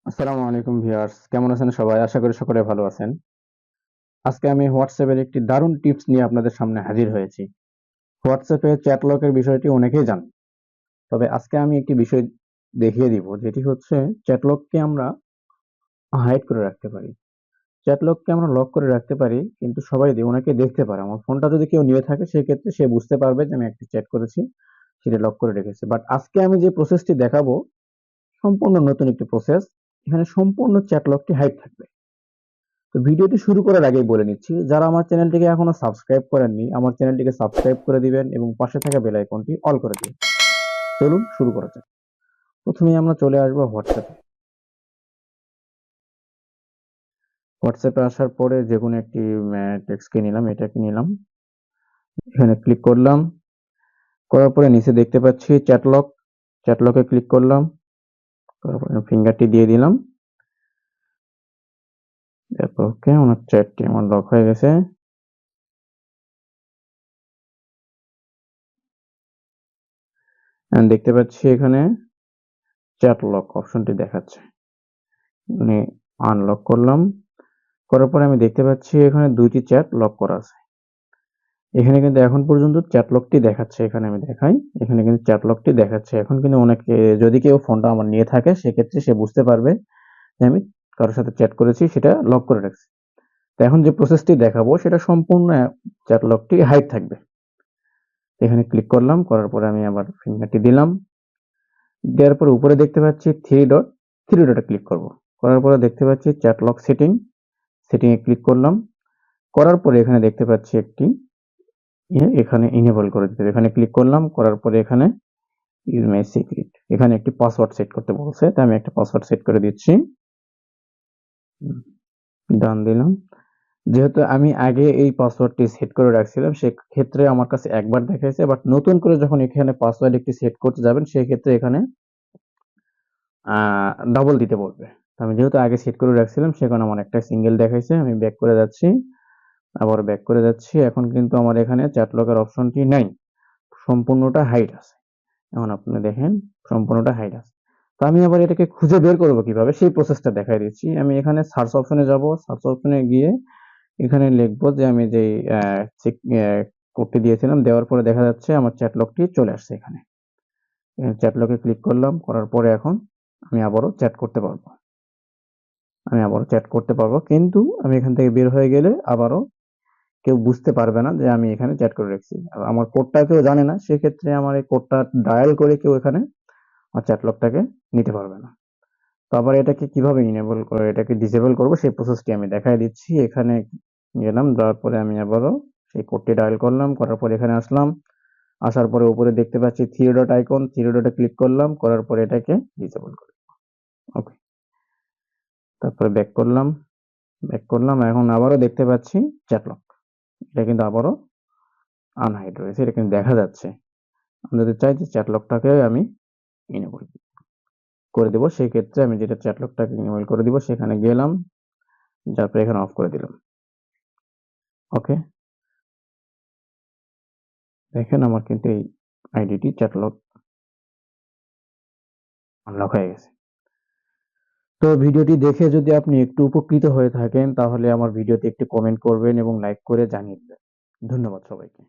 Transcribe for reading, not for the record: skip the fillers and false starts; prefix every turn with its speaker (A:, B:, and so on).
A: আসসালামু আলাইকুম ভিউয়ার্স, কেমন আছেন সবাই? আশা করি সকলে ভালো আছেন। আজকে আমি হোয়াটসঅ্যাপের একটি দারুণ টিপস নিয়ে আপনাদের সামনে হাজির হয়েছি। হোয়াটসঅ্যাপে চ্যাট লকের বিষয়টি অনেকেই জানেন। তবে আজকে আমি একটি বিষয় দেখিয়ে দিব, যেটি হচ্ছে চ্যাট লককে আমরা হাইড করে রাখতে পারি। চ্যাট লককে আমরা লক করে রাখতে পারি, কিন্তু সবাই অনেকে দেখতে পারে। আমার ফোনটা যদি কেউ নিয়ে থাকে সেক্ষেত্রে সে বুঝতে পারবে যে আমি একটি চ্যাট করেছি, সেটা লক করে রেখেছি। বাট আজকে আমি যে প্রসেসটি দেখাবো সম্পূর্ণ নতুন একটি প্রসেস। এখানে সম্পূর্ণ চ্যাট লকটি হাইড থাকবে। তো ভিডিওটি শুরু করার আগেই বলে নিচ্ছি, যারা আমার চ্যানেলটিকে এখনো সাবস্ক্রাইব করেননি আমার চ্যানেলটিকে সাবস্ক্রাইব করে দিবেন এবং পাশে থাকা বেল আইকনটি অল করে দিবেন। চলুন শুরু করা যাক। প্রথমেই আমরা চলে আসবো হোয়াটসঅ্যাপে। হোয়াটসঅ্যাপে আসার পরে যে কোনো একটি টেক্সটকে নিলাম, এটাকে নিলাম, এখানে ক্লিক করলাম। করার পরে নিচে দেখতে পাচ্ছি চ্যাটলক, চ্যাটলকে ক্লিক করলাম, করার পরে ফিঙ্গারটি দিয়ে দিলাম। তারপর ওকে, আমার চ্যাটটি আমার লক হয়ে গেছে। দেখতে পাচ্ছি এখানে চ্যাট লক অপশনটি দেখাচ্ছে, মানে আনলক করলাম। করার পরে আমি দেখতে পাচ্ছি এখানে দুইটি চ্যাট লক করা আছে। এখানে কিন্তু এখন পর্যন্ত চ্যাট লকটি দেখাচ্ছে, এখানে আমি দেখাই, এখানে কিন্তু চ্যাট লকটি দেখাচ্ছে। এখন কিন্তু অনেকে, যদি কেউ ফোনটা আমার নিয়ে থাকে সেক্ষেত্রে সে বুঝতে পারবে যে আমি কারোর সাথে চ্যাট করেছি, সেটা লক করে রাখছি। তো এখন যে প্রসেসটি দেখাবো সেটা সম্পূর্ণ চ্যাট লকটি হাইড থাকবে। এখানে ক্লিক করলাম, করার পরে আমি আবার ফিঙ্গারটি দিলাম, দেওয়ার পরে উপরে দেখতে পাচ্ছি থ্রি ডটে ক্লিক করব। করার পরে দেখতে পাচ্ছি চ্যাট লক সেটিং, সেটিংয়ে ক্লিক করলাম। করার পরে এখানে দেখতে পাচ্ছি একটি এখানে ইনেবল করে দিতে হবে। এখানে ক্লিক করলাম, করার পরে এখানে ইউজ মাই সিক্রেট, এখানে একটি পাসওয়ার্ড সেট করতে বলছে, তাই আমি একটা পাসওয়ার্ড সেট করে দিচ্ছি। ডান দিলাম। যেহেতু আমি আগে এই পাসওয়ার্ডটি সেট করে রাখছিলাম সেক্ষেত্রে আমার কাছে একবার দেখাইছে, বাট নতুন করে যখন এখানে পাসওয়ার্ড একটি সেট করতে যাবেন সেক্ষেত্রে এখানে ডাবল দিতে বলবে। আমি যেহেতু আগে সেট করে রাখছিলাম সেখানে আমার একটা সিঙ্গেল দেখাইছে। আমি ব্যাক করে যাচ্ছি, আবার ব্যাক করে যাচ্ছি। এখন কিন্তু আমার এখানে চ্যাট লকের অপশনটি নাই, সম্পূর্ণটা হাইড আছে। এখন আপনি দেখেন সম্পূর্ণটা হাইড আছে। তো আমি আবার এটাকে খুঁজে বের করব কিভাবে সেই প্রসেসটা দেখাই দিচ্ছি। আমি এখানে সার্চ অপশনে যাব, সার্চ অপশনে গিয়ে এখানে লিখবো যে আমি যেই কোডটি দিয়েছিলাম, দেওয়ার পরে দেখা যাচ্ছে আমার চ্যাট লকটি চলে আসছে। এখানে চ্যাট লকে ক্লিক করলাম, করার পরে এখন আমি আবারও চ্যাট করতে পারবো, কিন্তু আমি এখান থেকে বের হয়ে গেলে আবারও কেউ বুঝতে পারবে না যে আমি এখানে চ্যাট করে রাখছি। আর আমার কোডটা কেউ জানে না, সেক্ষেত্রে আমার এই কোডটা ডায়াল করে কেউ এখানে আমার চ্যাট লকটাকে নিতে পারবে না। তো আবার এটাকে কিভাবে ইনেবল করে এটাকে ডিসেবল করব সেই প্রসেসটি আমি দেখাই দিচ্ছি। এখানে গেলাম, যাওয়ার পরে আমি আবারও সেই কোডটি ডায়াল করলাম, করার পরে এখানে আসলাম। আসার পরে উপরে দেখতে পাচ্ছি থ্রি ডট আইকন, থ্রি ডটে ক্লিক করলাম, করার পরে এটাকে ডিসেবল করে ওকে। তারপরে ব্যাক করলাম, এখন আবারও দেখতে পাচ্ছি চ্যাট লক, এটা কিন্তু আবারও আনহাইড রয়েছে, এটা কিন্তু দেখা যাচ্ছে। আমি যদি চাই যে চ্যাট লকটাকে আমি ইনেবল করে দেবো, সেই ক্ষেত্রে আমি যেটা চ্যাট লকটাকে ইনেবল করে দিব সেখানে গেলাম, যার পরে এখানে অফ করে দিলাম। ওকে, দেখেন আমার কিন্তু এই আইডিটি চ্যাট লক আনলক হয়ে গেছে। তো ভিডিওটি দেখে যদি আপনি একটু উপকৃত হয়ে থাকেন তাহলে আমার ভিডিওতে একটি কমেন্ট করবেন এবং লাইক করে জানিয়ে দিবেন। ধন্যবাদ সবাইকে।